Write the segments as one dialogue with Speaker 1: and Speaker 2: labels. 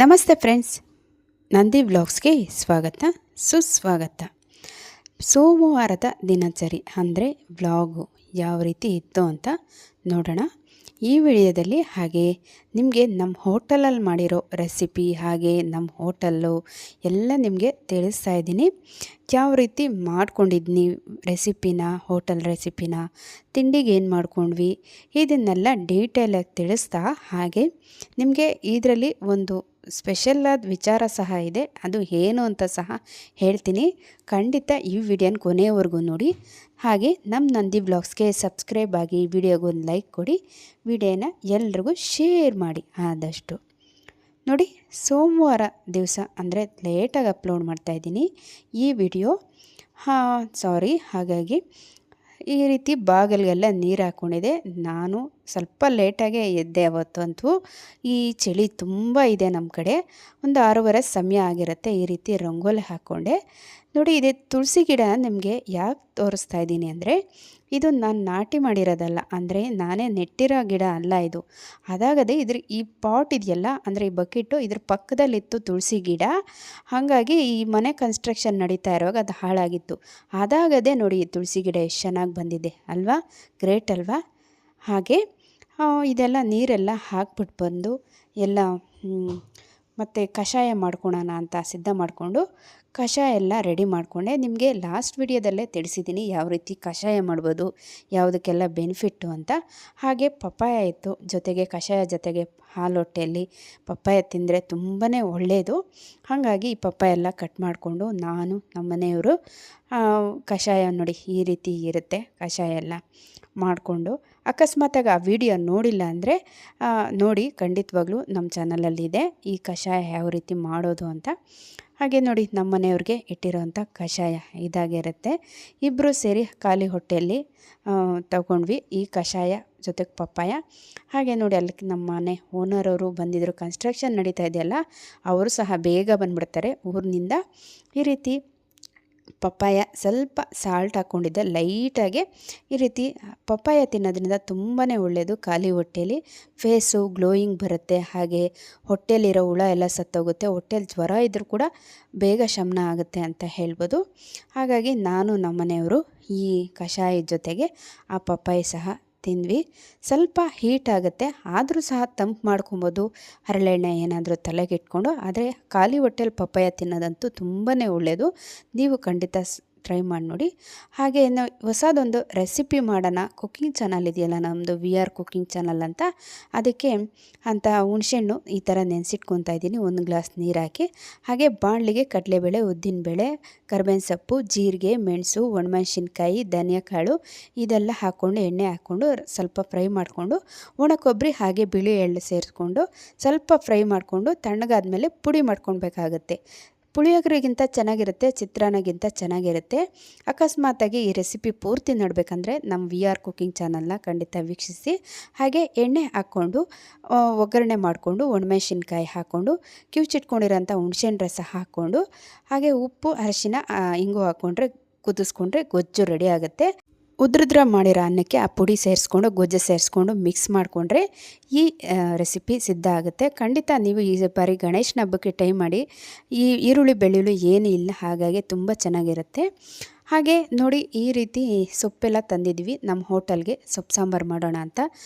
Speaker 1: ನಮಸ್ತೆ ಫ್ರೆಂಡ್ಸ್, ನಂದಿ ವ್ಲಾಗ್ಸ್ಗೆ ಸ್ವಾಗತ ಸುಸ್ವಾಗತ. ಸೋಮವಾರದ ದಿನಚರಿ ಅಂದರೆ ವ್ಲಾಗು ಯಾವ ರೀತಿ ಇತ್ತು ಅಂತ ನೋಡೋಣ ಈ ವಿಡಿಯೋದಲ್ಲಿ. ಹಾಗೆ ನಿಮಗೆ ನಮ್ಮ ಹೋಟೆಲಲ್ಲಿ ಮಾಡಿರೋ ರೆಸಿಪಿ ಹಾಗೆ ನಮ್ಮ ಹೋಟೆಲ್ಲು ಎಲ್ಲ ನಿಮಗೆ ತಿಳಿಸ್ತಾ ಇದ್ದೀನಿ. ಯಾವ ರೀತಿ ಮಾಡ್ಕೊಂಡಿದ್ನಿ ರೆಸಿಪಿನ, ಹೋಟೆಲ್ ರೆಸಿಪಿನ, ತಿಂಡಿಗೆ ಏನು ಮಾಡ್ಕೊಂಡ್ವಿ, ಇದನ್ನೆಲ್ಲ ಡೀಟೇಲಾಗಿ ತಿಳಿಸ್ತಾ, ಹಾಗೆ ನಿಮಗೆ ಇದರಲ್ಲಿ ಒಂದು ಸ್ಪೆಷಲ್ಲಾದ ವಿಚಾರ ಸಹ ಇದೆ. ಅದು ಏನು ಅಂತ ಸಹ ಹೇಳ್ತೀನಿ. ಖಂಡಿತ ಈ ವಿಡಿಯೋನ ಕೊನೆಯವರೆಗೂ ನೋಡಿ. ಹಾಗೆ ನಮ್ಮ ನಂದಿ ವ್ಲಾಗ್ಸ್ಗೆ ಸಬ್ಸ್ಕ್ರೈಬ್ ಆಗಿ, ವಿಡಿಯೋಗೊಂದು ಲೈಕ್ ಕೊಡಿ, ವಿಡಿಯೋನ ಎಲ್ರಿಗೂ ಶೇರ್ ಮಾಡಿ ಆದಷ್ಟು. ನೋಡಿ, ಸೋಮವಾರ ದಿವಸ ಅಂದರೆ ಲೇಟಾಗಿ ಅಪ್ಲೋಡ್ ಮಾಡ್ತಾಯಿದ್ದೀನಿ ಈ ವಿಡಿಯೋ. ಹಾಗಾಗಿ ಈ ರೀತಿ ಬಾಗಿಲಿಗೆಲ್ಲ ನೀರು ಹಾಕ್ಕೊಂಡಿದೆ. ನಾನು ಸ್ವಲ್ಪ ಲೇಟಾಗೇ ಎದ್ದೆ ಅವತ್ತಂತೂ. ಈ ಚಳಿ ತುಂಬ ಇದೆ ನಮ್ಮ ಕಡೆ. ಒಂದು 6:30 ಸಮಯ ಆಗಿರುತ್ತೆ. ಈ ರೀತಿ ರಂಗೋಲಿ ಹಾಕ್ಕೊಂಡೆ. ನೋಡಿ, ಇದು ತುಳಸಿ ಗಿಡ ನಿಮಗೆ ಯಾಕೆ ತೋರಿಸ್ತಾ ಇದ್ದೀನಿ ಅಂದರೆ, ಇದು ನಾನು ನಾಟಿ ಮಾಡಿರೋದಲ್ಲ, ಅಂದರೆ ನಾನೇ ನೆಟ್ಟಿರೋ ಗಿಡ ಅಲ್ಲ ಇದು. ಅದಾಗದೆ ಈ ಪಾಟ್ ಇದೆಯಲ್ಲ, ಅಂದರೆ ಈ ಬಕೆಟು ಇದ್ರ ಪಕ್ಕದಲ್ಲಿತ್ತು ತುಳಸಿ ಗಿಡ. ಹಾಗಾಗಿ ಈ ಮನೆ ಕನ್ಸ್ಟ್ರಕ್ಷನ್ ನಡೀತಾ ಇರುವಾಗ ಅದು ಹಾಳಾಗಿತ್ತು. ಅದಾಗದೆ ನೋಡಿ, ಈ ತುಳಸಿ ಗಿಡ ಎಷ್ಟು ಚೆನ್ನಾಗಿ ಬಂದಿದೆ ಅಲ್ವಾ, ಗ್ರೇಟ್ ಅಲ್ವಾ. ಹಾಗೆ ಇದೆಲ್ಲ ನೀರೆಲ್ಲ ಹಾಕ್ಬಿಟ್ಟು ಬಂದು ಎಲ್ಲ ಮತ್ತು ಕಷಾಯ ಮಾಡ್ಕೊಳೋಣ ಅಂತ ಸಿದ್ಧ ಮಾಡಿಕೊಂಡು ಕಷಾಯ ಎಲ್ಲ ರೆಡಿ ಮಾಡಿಕೊಂಡೆ. ನಿಮಗೆ ಲಾಸ್ಟ್ ವಿಡಿಯೋದಲ್ಲೇ ತಿಳಿಸಿದ್ದೀನಿ ಯಾವ ರೀತಿ ಕಷಾಯ ಮಾಡ್ಬೋದು, ಯಾವುದಕ್ಕೆಲ್ಲ ಬೆನಿಫಿಟ್ಟು ಅಂತ. ಹಾಗೆ ಪಪ್ಪಾಯ ಇತ್ತು ಜೊತೆಗೆ, ಕಷಾಯ ಜೊತೆಗೆ ಹಾಲೊಟ್ಟೆಯಲ್ಲಿ ಪಪ್ಪಾಯ ತಿಂದರೆ ತುಂಬಾ ಒಳ್ಳೆಯದು. ಹಾಗಾಗಿ ಈ ಪಪ್ಪಾಯ ಎಲ್ಲ ಕಟ್ ಮಾಡಿಕೊಂಡು ನಾನು ನಮ್ಮ ಮನೆಯವರು ಕಷಾಯ ನೋಡಿ ಈ ರೀತಿ ಇರುತ್ತೆ. ಕಷಾಯ ಎಲ್ಲ ಮಾಡಿಕೊಂಡು, ಅಕಸ್ಮಾತಾಗಿ ಆ ವಿಡಿಯೋ ನೋಡಿಲ್ಲ ಅಂದರೆ ನೋಡಿ, ಖಂಡಿತವಾಗ್ಲೂ ನಮ್ಮ ಚಾನಲಲ್ಲಿದೆ ಈ ಕಷಾಯ ಯಾವ ರೀತಿ ಮಾಡೋದು ಅಂತ. ಹಾಗೆ ನೋಡಿ, ನಮ್ಮ ಮನೆಯವ್ರಿಗೆ ಇಟ್ಟಿರೋವಂಥ ಕಷಾಯ ಇದಾಗಿರುತ್ತೆ. ಇಬ್ಬರು ಸೇರಿ ಖಾಲಿ ಹೊಟ್ಟೆಯಲ್ಲಿ ತಗೊಂಡ್ವಿ ಈ ಕಷಾಯ ಜೊತೆಗೆ ಪಪ್ಪಾಯ. ಹಾಗೆ ನೋಡಿ, ಅಲ್ಲಿ ನಮ್ಮ ಮನೆ ಓನರವರು ಬಂದಿದ್ದರು. ಕನ್ಸ್ಟ್ರಕ್ಷನ್ ನಡೀತಾ ಇದೆಯಲ್ಲ, ಅವರು ಸಹ ಬೇಗ ಬಂದುಬಿಡ್ತಾರೆ ಊರಿನಿಂದ. ಈ ರೀತಿ ಪಪ್ಪಾಯ ಸ್ವಲ್ಪ ಸಾಲ್ಟ್ ಹಾಕ್ಕೊಂಡಿದ್ದೆ ಲೈಟಾಗೆ. ಈ ರೀತಿ ಪಪ್ಪಾಯ ತಿನ್ನೋದ್ರಿಂದ ತುಂಬಾ ಒಳ್ಳೆಯದು. ಖಾಲಿ ಹೊಟ್ಟೆಯಲ್ಲಿ ಫೇಸು ಗ್ಲೋಯಿಂಗ್ ಬರುತ್ತೆ. ಹಾಗೆ ಹೊಟ್ಟೆಯಲ್ಲಿರೋ ಹುಳ ಎಲ್ಲ ಸತ್ತೋಗುತ್ತೆ. ಹೊಟ್ಟೆಯಲ್ಲಿ ಜ್ವರ ಇದ್ದರೂ ಕೂಡ ಬೇಗ ಶಮನ ಆಗುತ್ತೆ ಅಂತ ಹೇಳ್ಬೋದು. ಹಾಗಾಗಿ ನಾನು ನಮ್ಮ ಮನೆಯವರು ಈ ಕಷಾಯದ ಜೊತೆಗೆ ಆ ಪಪ್ಪಾಯ ಸಹ ತಿಂದ್ವಿ. ಸ್ವಲ್ಪ ಹೀಟ್ ಆಗುತ್ತೆ, ಆದರೂ ಸಹ ತಂಪು ಮಾಡ್ಕೊಬೋದು, ಹರಳೆಣ್ಣೆ ಏನಾದರೂ ತಲೆಗೆ ಇಟ್ಕೊಂಡು. ಆದರೆ ಖಾಲಿ ಹೊಟ್ಟೆಲಿ ಪಪ್ಪಾಯ ತಿನ್ನೋದಂತೂ ತುಂಬಾ ಒಳ್ಳೆಯದು. ನೀವು ಖಂಡಿತ ಟ್ರೈ ಮಾಡಿ ನೋಡಿ. ಹಾಗೆ ಹೊಸದೊಂದು ರೆಸಿಪಿ ಮಾಡೋಣ. ಕುಕ್ಕಿಂಗ್ ಚಾನಲ್ ಇದೆಯಲ್ಲ ನಮ್ಮದು, VR ಕುಕ್ಕಿಂಗ್ ಚಾನಲ್ ಅಂತ, ಅದಕ್ಕೆ ಅಂತ ಹುಣಸೆಹಣ್ಣು ಈ ಥರ ನೆನೆಸಿಟ್ಕೊತಾ ಇದ್ದೀನಿ. 1 ಗ್ಲಾಸ್ ನೀರು ಹಾಕಿ, ಹಾಗೆ ಬಾಣಲಿಗೆ ಕಡಲೆಬೇಳೆ, ಉದ್ದಿನಬೇಳೆ, ಕರಿಬೇವಿನ ಸೊಪ್ಪು, ಜೀರಿಗೆ, ಮೆಣಸು, ಒಣಮೆಣಸಿನ್ಕಾಯಿ, ಧನಿಯಾಕಾಳು ಇದೆಲ್ಲ ಹಾಕ್ಕೊಂಡು, ಎಣ್ಣೆ ಹಾಕ್ಕೊಂಡು ಸ್ವಲ್ಪ ಫ್ರೈ ಮಾಡಿಕೊಂಡು, ಒಣ ಕೊಬ್ಬರಿ ಹಾಗೆ ಬಿಳಿ ಎಳ್ಳು ಸೇರಿಸ್ಕೊಂಡು ಸ್ವಲ್ಪ ಫ್ರೈ ಮಾಡಿಕೊಂಡು, ತಣ್ಣಗಾದ್ಮೇಲೆ ಪುಡಿ ಮಾಡ್ಕೊಳ್ಬೇಕಾಗತ್ತೆ. ಪುಳಿಯೋಗರೆಗಿಂತ ಚೆನ್ನಾಗಿರುತ್ತೆ, ಚಿತ್ರಾನ್ನಗಿಂತ ಚೆನ್ನಾಗಿರುತ್ತೆ. ಅಕಸ್ಮಾತಾಗಿ ಈ ರೆಸಿಪಿ ಪೂರ್ತಿ ನೋಡಬೇಕಂದ್ರೆ ನಮ್ಮ VR ಕುಕ್ಕಿಂಗ್ ಚಾನಲ್ನ ಖಂಡಿತ ವೀಕ್ಷಿಸಿ. ಹಾಗೆ ಎಣ್ಣೆ ಹಾಕ್ಕೊಂಡು ಒಗ್ಗರಣೆ ಮಾಡಿಕೊಂಡು, ಒಣಮೆಣಸಿನ್ಕಾಯಿ ಹಾಕ್ಕೊಂಡು, ಕಿವುಚಿಟ್ಕೊಂಡಿರೋಂಥ ಹುಣಸೆಹಣ್ಣು ರಸ ಹಾಕ್ಕೊಂಡು, ಹಾಗೆ ಉಪ್ಪು, ಅರಿಶಿನ, ಇಂಗು ಹಾಕ್ಕೊಂಡ್ರೆ ಕುದಿಸ್ಕೊಂಡ್ರೆ ಗೊಜ್ಜು ರೆಡಿ ಆಗುತ್ತೆ. ಉದ್ರುದ್ರ ಮಾಡಿರೋ ಅನ್ನಕ್ಕೆ ಆ ಪುಡಿ ಸೇರಿಸ್ಕೊಂಡು, ಗೊಜ್ಜು ಸೇರಿಸ್ಕೊಂಡು ಮಿಕ್ಸ್ ಮಾಡಿಕೊಂಡ್ರೆ ಈ ರೆಸಿಪಿ ಸಿದ್ಧ ಆಗುತ್ತೆ. ಖಂಡಿತ ನೀವು ಈ ಬಾರಿ ಗಣೇಶನ ಹಬ್ಬಕ್ಕೆ ಟ್ರೈ ಮಾಡಿ. ಈ ಈರುಳ್ಳಿ ಬೆಳ್ಳುಳ್ಳಿ ಏನೂ ಇಲ್ಲ, ಹಾಗಾಗಿ ತುಂಬ ಚೆನ್ನಾಗಿರುತ್ತೆ. ಹಾಗೆ ನೋಡಿ, ಈ ರೀತಿ ಸೊಪ್ಪೆಲ್ಲ ತಂದಿದ್ವಿ ನಮ್ಮ ಹೋಟೆಲ್ಗೆ ಸೊಪ್ಪು ಸಾಂಬಾರು ಮಾಡೋಣ ಅಂತ.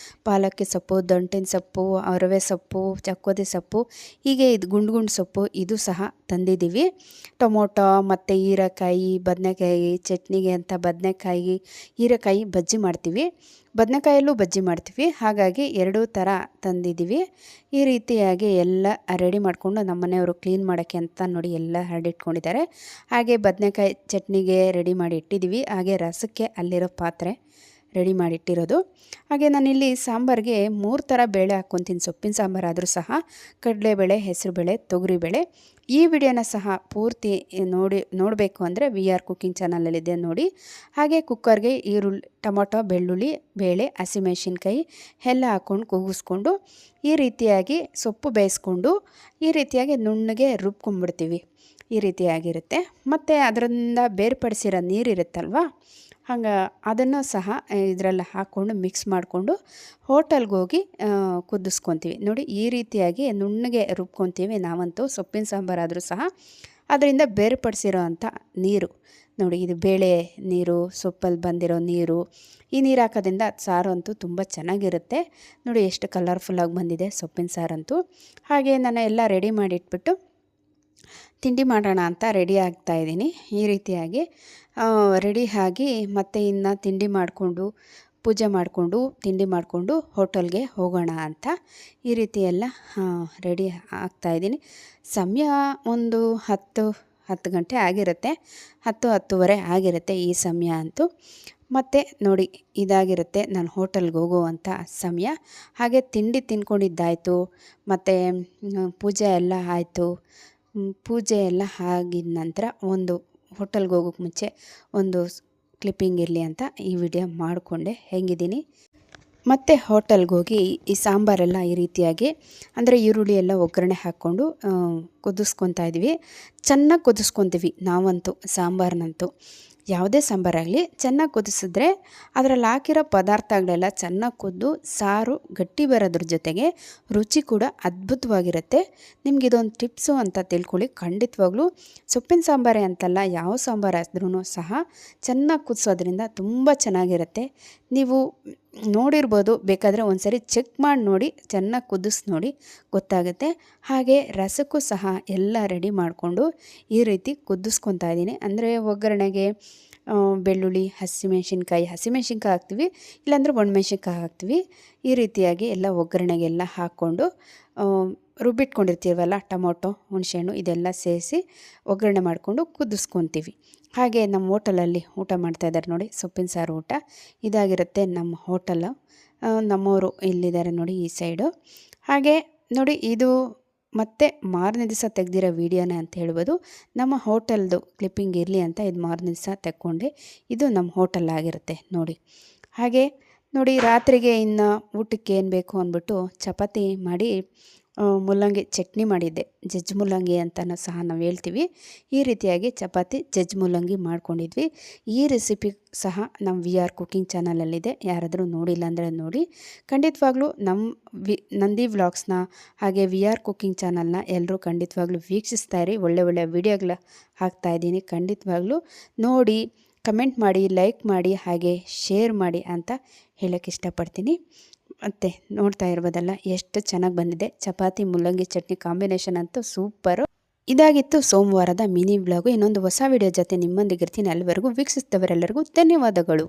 Speaker 1: ಪಾಲಕ್ಕಿ ಸೊಪ್ಪು, ದಂಟಿನ ಸೊಪ್ಪು, ಅರವೆ ಸೊಪ್ಪು, ಚಕ್ಕೋದಿ ಸೊಪ್ಪು, ಹೀಗೆ ಇದು ಗುಂಡು ಸೊಪ್ಪು ಇದು ಸಹ ತಂದಿದ್ದೀವಿ. ಟೊಮೊಟೊ ಮತ್ತು ಹೀರೆಕಾಯಿ, ಬದನೆಕಾಯಿ ಚಟ್ನಿಗೆ ಅಂತ ಬದನೆಕಾಯಿ, ಹೀರೆಕಾಯಿ ಬಜ್ಜಿ ಮಾಡ್ತೀವಿ, ಬದನೆಕಾಯಲ್ಲೂ ಬಜ್ಜಿ ಮಾಡ್ತೀವಿ. ಹಾಗಾಗಿ 2 ಥರ ತಂದಿದ್ದೀವಿ. ಈ ರೀತಿಯಾಗಿ ಎಲ್ಲ ರೆಡಿ ಮಾಡಿಕೊಂಡು ನಮ್ಮ ಮನೆಯವರು ಕ್ಲೀನ್ ಮಾಡೋಕ್ಕೆ ಅಂತ ನೋಡಿ ಎಲ್ಲ ಹರಡಿಟ್ಕೊಂಡಿದ್ದಾರೆ. ಹಾಗೆ ಬದನೆಕಾಯಿ ಚಟ್ನಿಗೆ ರೆಡಿ ಮಾಡಿ ಇಟ್ಟಿದ್ದೀವಿ. ಹಾಗೆ ರಸಕ್ಕೆ ಅಲ್ಲಿರೋ ಪಾತ್ರೆ ರೆಡಿ ಮಾಡಿಟ್ಟಿರೋದು. ಹಾಗೆ ನಾನಿಲ್ಲಿ ಸಾಂಬಾರಿಗೆ 3 ಥರ ಬೇಳೆ ಹಾಕ್ಕೊತೀನಿ. ಸೊಪ್ಪಿನ ಸಾಂಬಾರಾದರೂ ಸಹ ಕಡಲೆಬೇಳೆ, ಹೆಸರುಬೇಳೆ, ತೊಗರಿಬೇಳೆ. ಈ ವಿಡಿಯೋನ ಸಹ ಪೂರ್ತಿ ನೋಡಬೇಕು ಅಂದರೆ VR ಕುಕ್ಕಿಂಗ್ ಚಾನಲಲ್ಲಿದೆ ನೋಡಿ. ಹಾಗೆ ಕುಕ್ಕರ್ಗೆ ಈರುಳ್ಳಿ, ಟೊಮೊಟೊ, ಬೆಳ್ಳುಳ್ಳಿ, ಬೇಳೆ, ಹಸಿಮೆಣಸಿನ್ಕಾಯಿ ಎಲ್ಲ ಹಾಕ್ಕೊಂಡು ಕೂಗಿಸ್ಕೊಂಡು, ಈ ರೀತಿಯಾಗಿ ಸೊಪ್ಪು ಬೇಯಿಸ್ಕೊಂಡು ಈ ರೀತಿಯಾಗಿ ನುಣ್ಣಗೆ ರುಬ್ಕೊಂಡ್ಬಿಡ್ತೀವಿ. ಈ ರೀತಿಯಾಗಿರುತ್ತೆ. ಮತ್ತು ಅದರಿಂದ ಬೇರ್ಪಡಿಸಿರೋ ನೀರಿರುತ್ತಲ್ವ, ಹಂಗೆ ಅದನ್ನು ಸಹ ಇದರಲ್ಲಿ ಹಾಕ್ಕೊಂಡು ಮಿಕ್ಸ್ ಮಾಡಿಕೊಂಡು ಹೋಟೆಲ್ಗೆ ಹೋಗಿ ಕುದಿಸ್ಕೊತೀವಿ. ನೋಡಿ ಈ ರೀತಿಯಾಗಿ ನುಣ್ಣಗೆ ರುಬ್ಕೊತೀವಿ ನಾವಂತೂ. ಸೊಪ್ಪಿನ ಸಾಂಬಾರಾದರೂ ಸಹ ಅದರಿಂದ ಬೇರ್ಪಡಿಸಿರೋ ಅಂಥ ನೀರು ನೋಡಿ, ಇದು ಬೇಳೆ ನೀರು, ಸೊಪ್ಪಲ್ಲಿ ಬಂದಿರೋ ನೀರು, ಈ ನೀರು ಹಾಕೋದ್ರಿಂದ ಸಾರು ಅಂತೂ ತುಂಬ ಚೆನ್ನಾಗಿರುತ್ತೆ. ನೋಡಿ ಎಷ್ಟು ಕಲರ್ಫುಲ್ಲಾಗಿ ಬಂದಿದೆ ಸೊಪ್ಪಿನ ಸಾರಂತೂ. ಹಾಗೆ ನಾನು ಎಲ್ಲ ರೆಡಿ ಮಾಡಿಟ್ಬಿಟ್ಟು ತಿಂಡಿ ಮಾಡೋಣ ಅಂತ ರೆಡಿ ಆಗ್ತಾಯಿದ್ದೀನಿ. ಈ ರೀತಿಯಾಗಿ ರೆಡಿ ಆಗಿ ಮತ್ತು ಇನ್ನು ತಿಂಡಿ ಮಾಡಿಕೊಂಡು ಪೂಜೆ ಮಾಡಿಕೊಂಡು ತಿಂಡಿ ಮಾಡಿಕೊಂಡು ಹೋಟೆಲ್ಗೆ ಹೋಗೋಣ ಅಂತ ಈ ರೀತಿ ಎಲ್ಲ ರೆಡಿ ಆಗ್ತಾಯಿದ್ದೀನಿ. ಸಮಯ ಒಂದು 10 ಗಂಟೆ ಆಗಿರುತ್ತೆ, 10-10:30 ಆಗಿರುತ್ತೆ ಈ ಸಮಯ ಅಂತೂ. ಮತ್ತು ನೋಡಿ ಇದಾಗಿರುತ್ತೆ ನಾನು ಹೋಟೆಲ್ಗೆ ಹೋಗುವಂಥ ಸಮಯ. ಹಾಗೆ ತಿಂಡಿ ತಿಂದ್ಕೊಂಡಿದ್ದಾಯಿತು, ಮತ್ತು ಪೂಜೆ ಎಲ್ಲ ಆಯಿತು. ಪೂಜೆ ಎಲ್ಲ ಆಗಿದ ನಂತರ ಒಂದು ಹೋಟೆಲ್ಗೆ ಹೋಗೋಕ್ಕೆ ಮುಂಚೆ ಒಂದು ಕ್ಲಿಪ್ಪಿಂಗ್ ಇರಲಿ ಅಂತ ಈ ವಿಡಿಯೋ ಮಾಡಿಕೊಂಡೆ. ಹೆಂಗಿದ್ದೀನಿ ಮತ್ತು ಹೋಟೆಲ್ಗೆ ಹೋಗಿ ಈ ಸಾಂಬಾರೆಲ್ಲ ಈ ರೀತಿಯಾಗಿ ಅಂದರೆ ಈರುಳ್ಳಿ ಎಲ್ಲ ಒಗ್ಗರಣೆ ಹಾಕ್ಕೊಂಡು ಕುದಿಸ್ಕೊತಾ ಇದ್ವಿ. ಚೆನ್ನಾಗಿ ಕುದಿಸ್ಕೊತೀವಿ ನಾವಂತೂ ಸಾಂಬಾರನ್ನಂತೂ. ಯಾವುದೇ ಸಾಂಬಾರಾಗಲಿ ಚೆನ್ನಾಗಿ ಕುದಿಸಿದ್ರೆ ಅದರಲ್ಲಿ ಹಾಕಿರೋ ಪದಾರ್ಥಗಳೆಲ್ಲ ಚೆನ್ನಾಗಿ ಕುದ್ದು ಸಾರು ಗಟ್ಟಿ ಬರೋದ್ರ ಜೊತೆಗೆ ರುಚಿ ಕೂಡ ಅದ್ಭುತವಾಗಿರುತ್ತೆ. ನಿಮ್ಗೆ ಇದೊಂದು ಟಿಪ್ಸು ಅಂತ ತಿಳ್ಕೊಳ್ಳಿ. ಖಂಡಿತವಾಗ್ಲೂ ಸೊಪ್ಪಿನ ಸಾಂಬಾರೇ ಅಂತಲ್ಲ, ಯಾವ ಸಾಂಬಾರು ಹಾಕಿದ್ರೂ ಸಹ ಚೆನ್ನಾಗಿ ಕುದಿಸೋದ್ರಿಂದ ತುಂಬ ಚೆನ್ನಾಗಿರುತ್ತೆ. ನೀವು ನೋಡಿರ್ಬೋದು, ಬೇಕಾದರೆ ಒಂದ್ಸರಿ ಚೆಕ್ ಮಾಡಿ ನೋಡಿ, ಚೆನ್ನಾಗಿ ಕುದಿಸಿ ನೋಡಿ ಗೊತ್ತಾಗುತ್ತೆ. ಹಾಗೆ ರಸಕ್ಕೂ ಸಹ ಎಲ್ಲ ರೆಡಿ ಮಾಡಿಕೊಂಡು ಈ ರೀತಿ ಕುದಿಸ್ಕೊತಾ ಇದ್ದೀನಿ. ಅಂದರೆ ಒಗ್ಗರಣೆಗೆ ಬೆಳ್ಳುಳ್ಳಿ, ಹಸಿಮೆಣ್ಸಿನ್ಕಾಯಿ ಹಾಕ್ತೀವಿ, ಇಲ್ಲಾಂದರೆ ಒಣಮೆಣ್ಸಿನ್ಕಾಯಿ ಹಾಕ್ತೀವಿ. ಈ ರೀತಿಯಾಗಿ ಎಲ್ಲ ಒಗ್ಗರಣೆಗೆಲ್ಲ ಹಾಕ್ಕೊಂಡು ರುಬ್ಬಿಟ್ಕೊಂಡಿರ್ತೀವಲ್ಲ, ಟೊಮೊಟೊ, ಹುಣಸೆಹಣ್ಣು ಇದೆಲ್ಲ ಸೇರಿಸಿ ಒಗ್ಗರಣೆ ಮಾಡಿಕೊಂಡು ಕುದಿಸ್ಕೊತೀವಿ. ಹಾಗೆ ನಮ್ಮ ಹೋಟೆಲಲ್ಲಿ ಊಟ ಮಾಡ್ತಾಯಿದ್ದಾರೆ ನೋಡಿ, ಸೊಪ್ಪಿನ ಸಾರು ಊಟ ಇದಾಗಿರುತ್ತೆ ನಮ್ಮ ಹೋಟೆಲು. ನಮ್ಮವರು ಇಲ್ಲಿದ್ದಾರೆ ನೋಡಿ ಈ ಸೈಡು. ಹಾಗೆ ನೋಡಿ ಇದು ಮತ್ತೆ ಮಾರನೇ ದಿವಸ ತೆಗೆದಿರೋ ವೀಡಿಯೋನೇ ಅಂತ ಹೇಳ್ಬೋದು. ನಮ್ಮ ಹೋಟೆಲ್ದು ಕ್ಲಿಪ್ಪಿಂಗ್ ಇರಲಿ ಅಂತ ಇದು ಮಾರನೇ ದಿವಸ ತೆಕ್ಕೊಂಡೆ. ಇದು ನಮ್ಮ ಹೋಟೆಲ್ ಆಗಿರುತ್ತೆ ನೋಡಿ. ಹಾಗೆ ನೋಡಿ ರಾತ್ರಿಗೆ ಇನ್ನು ಊಟಕ್ಕೆ ಏನು ಬೇಕು ಅಂದ್ಬಿಟ್ಟು ಚಪಾತಿ ಮಾಡಿ ಮುಲ್ಲಂಗಿ ಚಟ್ನಿ ಮಾಡಿದ್ದೆ. ಜಜ್ಜಿ ಮುಲ್ಲಂಗಿ ಅಂತಲೂ ಸಹ ನಾವು ಹೇಳ್ತೀವಿ. ಈ ರೀತಿಯಾಗಿ ಚಪಾತಿ ಜಜ್ಜಿ ಮುಲ್ಲಂಗಿ ಮಾಡ್ಕೊಂಡಿದ್ವಿ. ಈ ರೆಸಿಪಿ ಸಹ ನಮ್ಮ VR ಕುಕ್ಕಿಂಗ್ ಚಾನಲಲ್ಲಿದೆ. ಯಾರಾದರೂ ನೋಡಿಲ್ಲ ಅಂದರೆ ನೋಡಿ. ಖಂಡಿತವಾಗ್ಲೂ ನಮ್ಮ ನಂದಿ ವ್ಲಾಗ್ಸ್ನ ಹಾಗೆ VR ಕುಕ್ಕಿಂಗ್ ಚಾನಲ್ನ ಎಲ್ಲರೂ ಖಂಡಿತವಾಗ್ಲೂ ವೀಕ್ಷಿಸ್ತಾ ಇರಿ. ಒಳ್ಳೆ ವೀಡಿಯೋಗಳ ಹಾಕ್ತಾಯಿದ್ದೀನಿ. ಖಂಡಿತವಾಗ್ಲೂ ನೋಡಿ, ಕಮೆಂಟ್ ಮಾಡಿ, ಲೈಕ್ ಮಾಡಿ, ಹಾಗೆ ಶೇರ್ ಮಾಡಿ ಅಂತ ಹೇಳೋಕ್ಕೆ ಇಷ್ಟಪಡ್ತೀನಿ. ಮತ್ತು ನೋಡ್ತಾ ಇರ್ಬೋದಲ್ಲ ಎಷ್ಟು ಚೆನ್ನಾಗಿ ಬಂದಿದೆ. ಚಪಾತಿ ಮುಲ್ಲಂಗಿ ಚಟ್ನಿ ಕಾಂಬಿನೇಷನ್ ಅಂತೂ ಸೂಪರು. ಇದಾಗಿತ್ತು ಸೋಮವಾರದ ಮಿನಿ ವ್ಲಾಗು. ಇನ್ನೊಂದು ಹೊಸ ವಿಡಿಯೋ ಜೊತೆ ನಿಮ್ಮೊಂದಿಗಿರ್ತೀನಿ. ಅಲ್ಲಿವರೆಗೂ ವೀಕ್ಷಿಸಿದವರೆಲ್ಲರಿಗೂ ಧನ್ಯವಾದಗಳು.